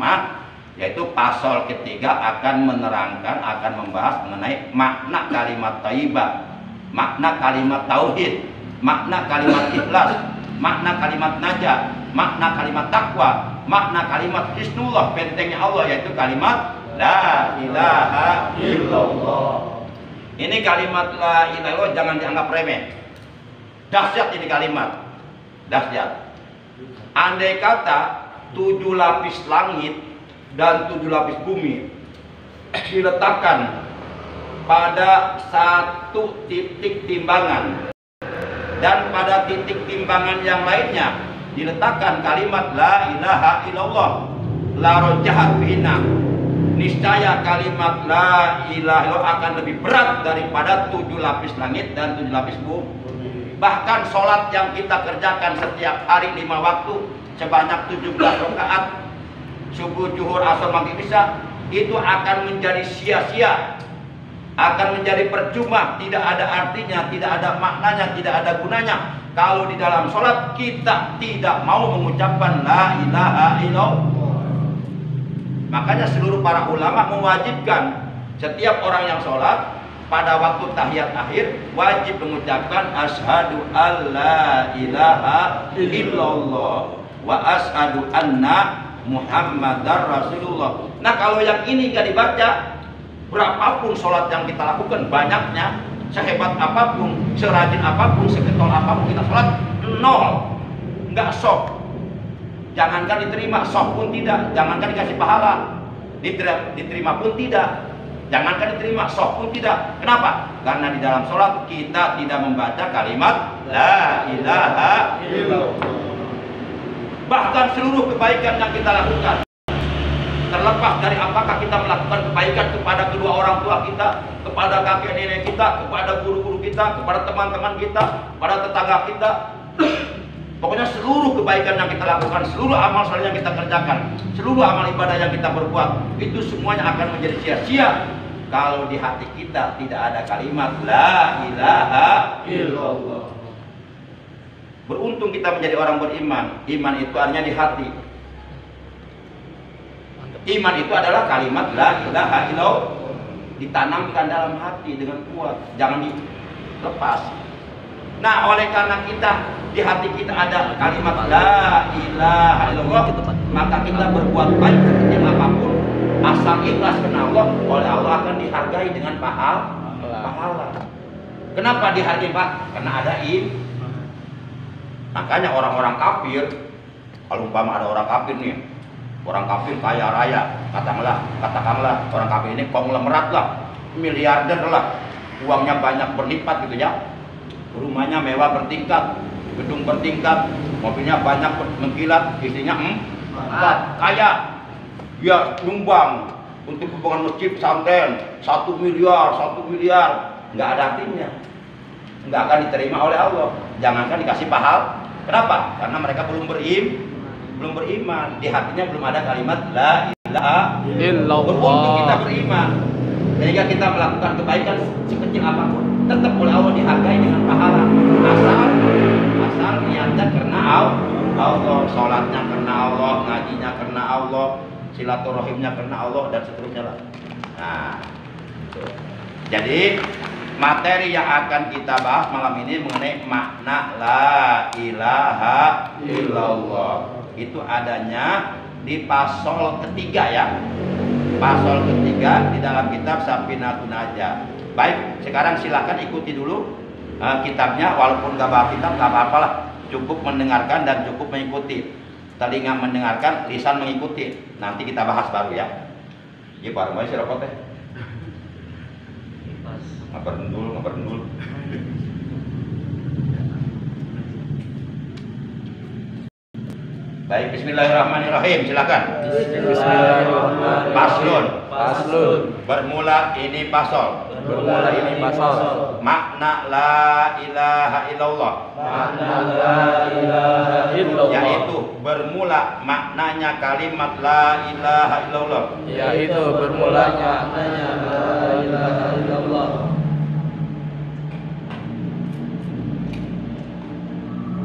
yaitu pasal ketiga akan menerangkan, akan membahas mengenai makna kalimat thayyibah, makna kalimat tauhid, makna kalimat ikhlas, makna kalimat najah, makna kalimat takwa, makna kalimat hisnullah, bentengnya Allah, yaitu kalimat la ilaha illallah. Ini kalimat la ilaha illallah jangan dianggap remeh. Dahsyat ini kalimat, dahsyat. Andai kata 7 lapis langit dan 7 lapis bumi diletakkan pada satu titik timbangan, dan pada titik timbangan yang lainnya diletakkan kalimat la ilaha illallah, la rojahat bina, niscaya kalimat la ilaha illallah akan lebih berat daripada 7 lapis langit dan 7 lapis bumi. Bahkan sholat yang kita kerjakan setiap hari 5 waktu sebanyak 17 rakaat subuh, zuhur, asar, maghrib, isya, itu akan menjadi sia-sia, akan menjadi percuma, tidak ada artinya, tidak ada maknanya, tidak ada gunanya kalau di dalam sholat kita tidak mau mengucapkan la ilaha illallah. Makanya seluruh para ulama mewajibkan setiap orang yang sholat pada waktu tahiyat akhir wajib mengucapkan asyhadu alla ilaha illallah wa asyhadu anna muhammadar rasulullah. Nah, kalau yang ini nggak dibaca, berapapun sholat yang kita lakukan, banyaknya, sehebat apapun, serajin apapun, segetol apapun kita sholat, nol, nggak sok. Jangankan diterima, sok pun tidak. Jangankan dikasih pahala, diterima pun tidak. Jangankan diterima, sok pun tidak. Kenapa? Karena di dalam sholat kita tidak membaca kalimat la ilaha illallah. Bahkan seluruh kebaikan yang kita lakukan, terlepas dari apakah kita melakukan kebaikan kepada kedua orang tua kita, kepada kakek nenek kita, kepada guru-guru kita, kepada teman-teman kita, kepada tetangga kita, pokoknya seluruh kebaikan yang kita lakukan, seluruh amal saleh yang kita kerjakan, seluruh amal ibadah yang kita berbuat, itu semuanya akan menjadi sia-sia kalau di hati kita tidak ada kalimat la ilaha illallah. Beruntung kita menjadi orang beriman. Iman itu artinya di hati. Iman itu adalah kalimat la ilaha illallah, ditanamkan dalam hati dengan kuat, jangan dilepas. Nah, oleh karena kita di hati kita ada kalimat la ilaha illallah, maka kita berbuat baik sekecil apapun, asal ikhlas karena Allah, oleh Allah akan dihargai dengan pahala. Kenapa dihargai, Pak? Karena ada iman. Makanya orang-orang kafir, kalau umpama ada orang kafir nih, orang kafir kaya raya, katakanlah orang kafir ini konglomerat lah, miliarder lah, uangnya banyak berlipat gitu ya, rumahnya mewah bertingkat, gedung bertingkat, mobilnya banyak mengkilat, istrinya 4, kaya, dia nyumbang untuk pembangunan masjid pesantren 1 miliar, nggak ada artinya, nggak akan diterima oleh Allah. Jangankan dikasih pahala. Kenapa? Karena mereka belum beriman, di hatinya belum ada kalimat la ilaha illallah. Beruntung kita beriman, sehingga kita melakukan kebaikan sekecil apapun tetap oleh Allah dihargai dengan pahala, asal niatnya karena Allah, sholatnya karena Allah, ngajinya karena Allah, silaturahimnya karena Allah, dan seterusnya lah. Nah, jadi materi yang akan kita bahas malam ini mengenai makna la ilaha illallah. Itu adanya di pasal ketiga ya. Pasal ketiga di dalam kitab Safinatun Najah. Baik, sekarang silakan ikuti dulu kitabnya, walaupun gak bawa kitab gak apa-apa lah. Cukup mendengarkan dan cukup mengikuti. Telinga mendengarkan, lisan mengikuti. Nanti kita bahas baru ya. Ini bareng aja si rokok teh. Ngabar dulu. Baik, bismillahirrahmanirrahim, silakan. Bismillahirrahmanirrahim. Paslun. Bermula ini pasal. Makna la ilaha illallah. Yaitu bermula maknanya kalimat la ilaha illallah.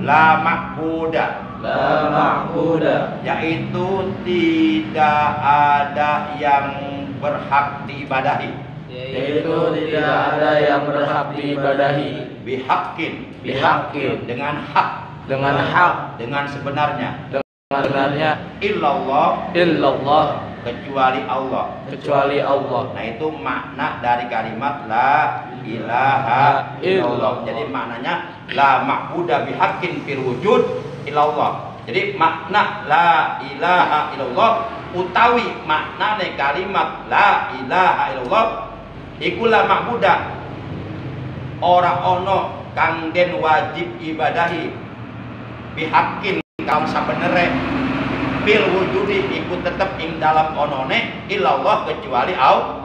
La ma'buda, yaitu tidak ada yang berhak diibadahi. Bihaqqin, dengan hak, dengan sebenarnya. Illallah, kecuali Allah. Nah, itu makna dari kalimat la ilaha illallah. Jadi maknanya la ma'buda bihaqqin fil wujud illallah. Jadi makna la ilaha illallah utawi maknane kalimat la ilaha illallah iku la ma'buda, ora ono kang den wajib ibadahi bihaqqin kang sabenere bil wujudi ikut tetap ing dalam onone illallah kecuali Allah.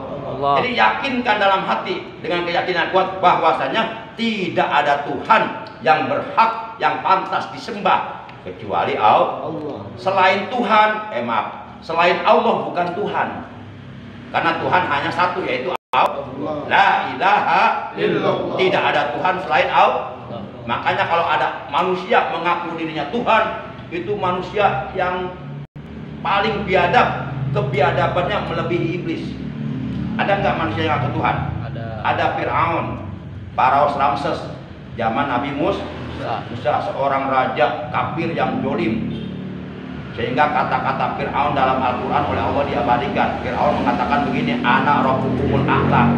Jadi yakinkan dalam hati dengan keyakinan kuat bahwasanya tidak ada Tuhan yang berhak, yang pantas disembah kecuali Allah. Selain Tuhan, selain Allah bukan Tuhan. Karena Tuhan hanya satu, yaitu Allah. La ilaha illallah. Tidak ada Tuhan selain Allah. Makanya kalau ada manusia mengaku dirinya Tuhan, itu manusia yang paling biadab, kebiadabannya melebihi iblis. Ada nggak manusia yang ngaku Tuhan? Ada Fir'aun, Pharaoh Ramses, zaman Nabi Musa, seorang raja kafir yang jolim. Sehingga kata-kata Fir'aun dalam Al-Quran oleh Allah diabadikan. Fir'aun mengatakan begini, Ana rabbukumul a'la,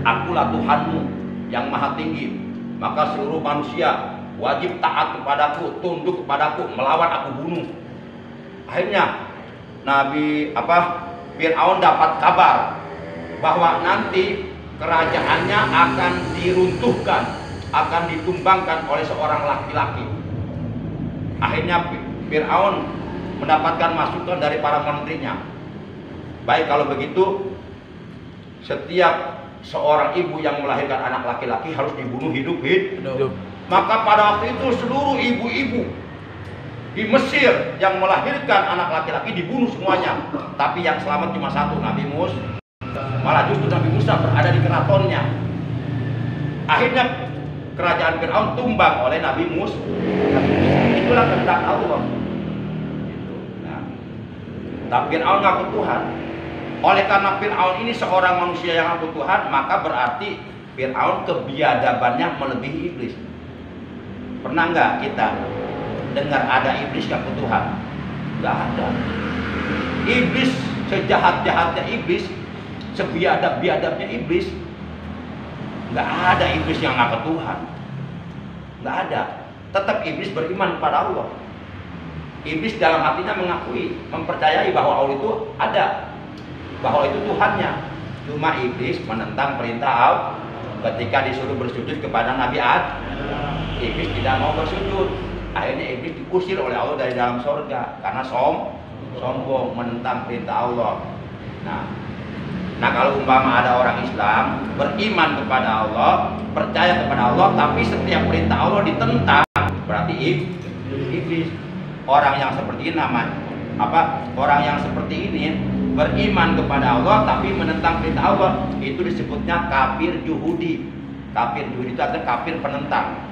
akulah Tuhanmu yang maha tinggi. Maka seluruh manusia wajib taat kepadaku, tunduk kepadaku, melawan aku bunuh. Akhirnya Fir'aun dapat kabar bahwa nanti kerajaannya akan diruntuhkan, akan ditumbangkan oleh seorang laki-laki. Akhirnya Fir'aun mendapatkan masukan dari para menterinya. Baik, kalau begitu setiap seorang ibu yang melahirkan anak laki-laki harus dibunuh hidup. Maka pada waktu itu seluruh ibu-ibu di Mesir yang melahirkan anak laki-laki dibunuh semuanya. Tapi yang selamat cuma satu, Nabi Musa. Malah justru Nabi Musa berada di keratonnya. Akhirnya kerajaan Fir'aun tumbang oleh Nabi Musa. Itulah kehendak Allah. Nah, tapi Fir'aun ngaku Tuhan. Oleh karena Fir'aun ini seorang manusia yang ngaku Tuhan, maka berarti Fir'aun kebiadabannya melebihi iblis. Pernah nggak kita dengar ada iblis ngaku Tuhan? Nggak ada. Iblis, sejahat-jahatnya iblis, sebiadab-biadabnya iblis, nggak ada iblis yang ngaku Tuhan. Nggak ada. Tetap iblis beriman kepada Allah. Iblis dalam hatinya mengakui, mempercayai bahwa Allah itu ada, bahwa itu Tuhannya. Cuma iblis menentang perintah Allah. Ketika disuruh bersujud kepada Nabi Adam, iblis tidak mau bersujud. Akhirnya iblis diusir oleh Allah dari dalam surga karena sombong, menentang perintah Allah. Nah, kalau umpama ada orang Islam beriman kepada Allah, percaya kepada Allah, tapi setiap perintah Allah ditentang, berarti iblis. Orang yang seperti ini orang yang seperti ini beriman kepada Allah tapi menentang perintah Allah, itu disebutnya kafir juhudi. Kafir juhudi itu artinya kafir penentang.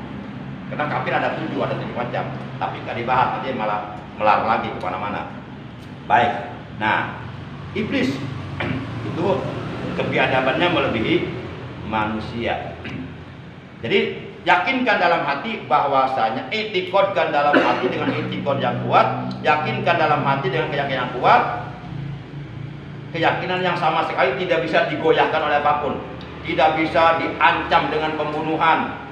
Karena kafir ada 7 macam, tapi nggak dibahas, nanti malah melar lagi kemana-mana. Baik, nah iblis itu kebiadabannya melebihi manusia. Jadi yakinkan dalam hati bahwasanya, i'tiqadkan dalam hati dengan i'tiqad yang kuat, yakinkan dalam hati dengan keyakinan kuat, keyakinan yang sama sekali tidak bisa digoyahkan oleh apapun, tidak bisa diancam dengan pembunuhan.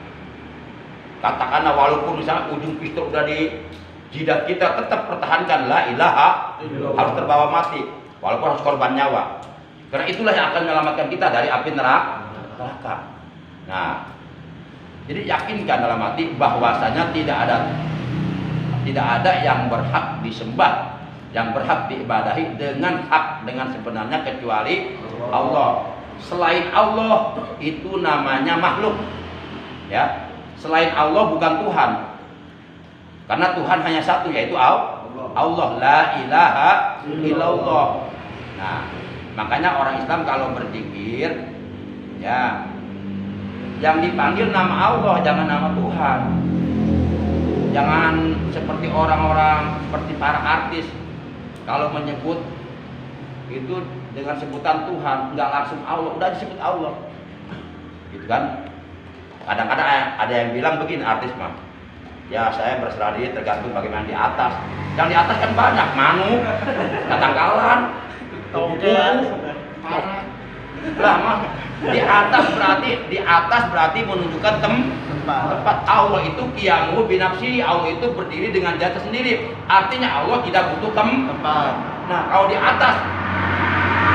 Katakanlah walaupun misalnya ujung pistol udah di jidat kita, tetap pertahankan la ilaha, harus terbawa mati, walaupun harus korban nyawa. Karena itulah yang akan menyelamatkan kita dari api neraka. Nah, jadi yakinkan dalam hati bahwasanya tidak ada yang berhak disembah, yang berhak diibadahi dengan hak, dengan sebenarnya kecuali Allah. Selain Allah itu namanya makhluk. Ya. Selain Allah bukan Tuhan. Karena Tuhan hanya satu, yaitu Allah. La ilaha illallah. Nah, makanya orang Islam kalau berzikir, ya, yang dipanggil nama Allah, jangan nama Tuhan. Jangan seperti orang-orang, seperti para artis, kalau menyebut itu dengan sebutan Tuhan, nggak langsung Allah, udah disebut Allah, gitu kan? Kadang-kadang ada yang bilang begini, artis mah, ya saya berserah diri tergantung bagaimana di atas. Yang di atas kan banyak, Manu, Katanggalan, lah mah di atas berarti menunjukkan tempat. Allah itu qiyamu binafsi, Allah itu berdiri dengan jati sendiri. Artinya Allah tidak butuh tempat. Nah, kalau di atas,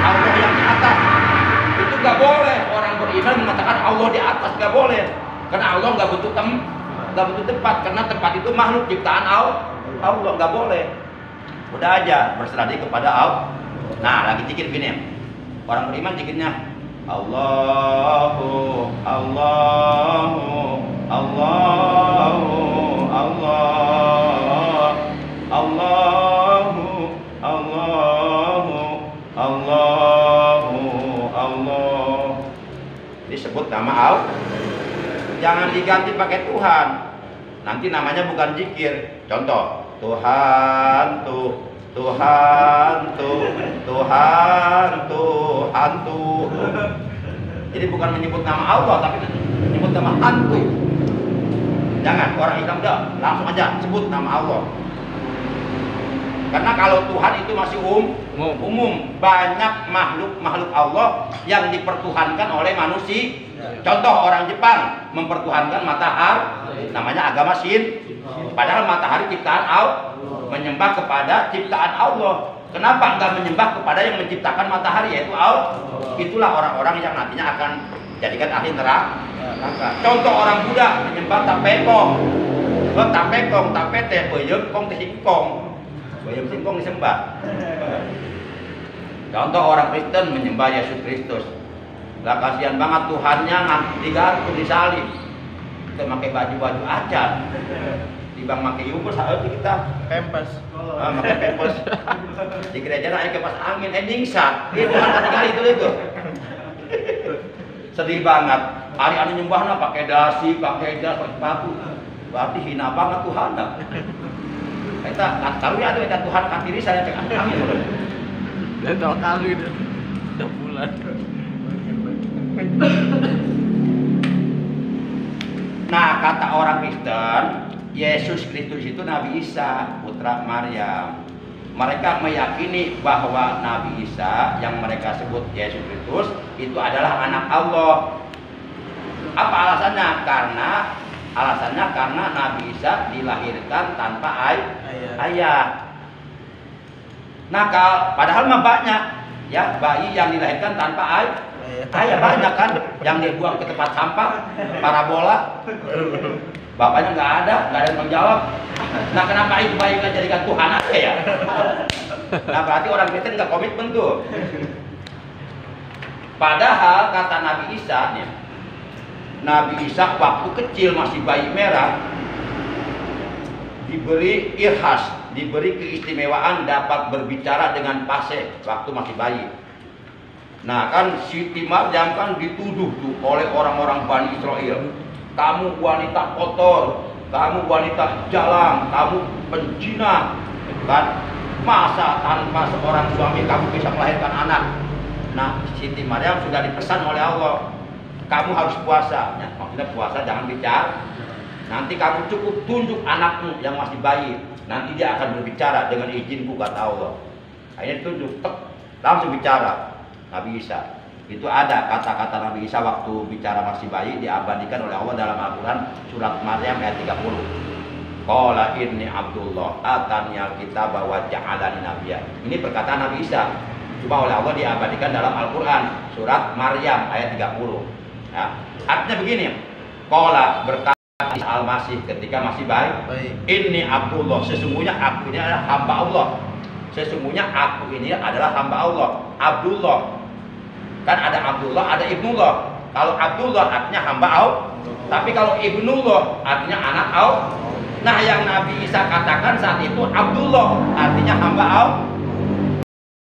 Allah yang di atas itu nggak boleh. Orang beriman mengatakan Allah di atas, nggak boleh. Karena Allah nggak butuh tempat. Karena tempat itu makhluk ciptaan Allah, nggak boleh. Udah aja berserah diri kepada Allah. Nah, lagi zikir gini. Orang beriman zikirnya Allahu Allahu Allahu Allah disebut nama Allah. Jangan diganti pakai Tuhan. Nanti namanya bukan zikir. Contoh, Tuhan tuh, Tuhan tuh, Tuhan tuh, hantu. Jadi bukan menyebut nama Allah, tapi menyebut nama hantu. Jangan, orang Islam udah langsung aja sebut nama Allah. Karena kalau Tuhan itu masih umum. Banyak makhluk Allah yang dipertuhankan oleh manusia. Contoh, orang Jepang mempertuhankan matahari, namanya agama Shin. Padahal matahari ciptaan Allah, menyembah kepada ciptaan Allah. Kenapa enggak menyembah kepada yang menciptakan matahari, yaitu Allah? Itulah orang-orang yang nantinya akan jadikan ahli neraka. Contoh, orang Buddha menyembah tapekong. Tapekong, tapete, beyem, kong, tesingkong. Beyem, singkong disembah. Contoh, orang Kristen menyembah Yesus Kristus. Lah kasihan banget Tuhannya digantung, disalib. Kita pakai baju-baju acan. Dibang pakai yubur saat kita Pempes. pakai pempes. Di gereja naik ke pas angin ningsat. Itu kan kali itu. Sedih banget. Hari anu nyembahna pakai dasi, pakai jas, pakai sepatu. Berarti hina banget Tuhan. Kita kalau ya ada Tuhan katiri saya cek angin. Dan tahu kali udah bulan. Nah, kata orang Kristen, Yesus Kristus itu Nabi Isa, putra Maryam. Mereka meyakini bahwa Nabi Isa yang mereka sebut Yesus Kristus itu adalah anak Allah. Apa alasannya? Karena Nabi Isa dilahirkan tanpa ayah. Nah, padahal mah banyak ya bayi yang dilahirkan tanpa ayah. Banyak kan yang dibuang ke tempat sampah, parabola. Bapaknya nggak ada yang menjawab. Nah, kenapa itu bayi nggak jadikan Tuhan aja ya? Nah, berarti orang Kristen nggak komitmen tuh. Padahal kata Nabi Isa nih, Nabi Isa waktu kecil masih bayi merah diberi irhas, diberi keistimewaan dapat berbicara dengan fase waktu masih bayi. Nah, kan Siti Maryam kan dituduh tuh oleh orang-orang Bani Israel. Kamu wanita kotor, kamu wanita jalang, kamu penjina, kan? Masa tanpa seorang suami kamu bisa melahirkan anak? Nah, Siti Maryam sudah dipesan oleh Allah, kamu harus puasa. Ya, maksudnya puasa jangan bicara. Nanti kamu cukup tunjuk anakmu yang masih bayi, nanti dia akan berbicara dengan izinku, kata Allah. Akhirnya tunjuk, langsung bicara. Nabi Isa itu ada kata-kata Nabi Isa waktu bicara masih bayi diabadikan oleh Allah dalam Al-Quran surat Maryam ayat 30. Qala inni Abdullah atani al-kitab wa ja'alani nabiyya. Ini perkataan Nabi Isa cuma oleh Allah diabadikan dalam Al-Quran surat Maryam ayat 30 ya. Artinya begini, qala berkata Isa al-Masih ketika masih bayi, inni Abdullah, sesungguhnya aku ini adalah hamba Allah. Sesungguhnya aku ini adalah hamba Allah. Abdullah, kan ada Abdullah, ada Ibnullah. Kalau Abdullah artinya hamba Allah, tapi kalau Ibnullah artinya anak Allah. Nah, yang Nabi Isa katakan saat itu Abdullah artinya hamba Allah.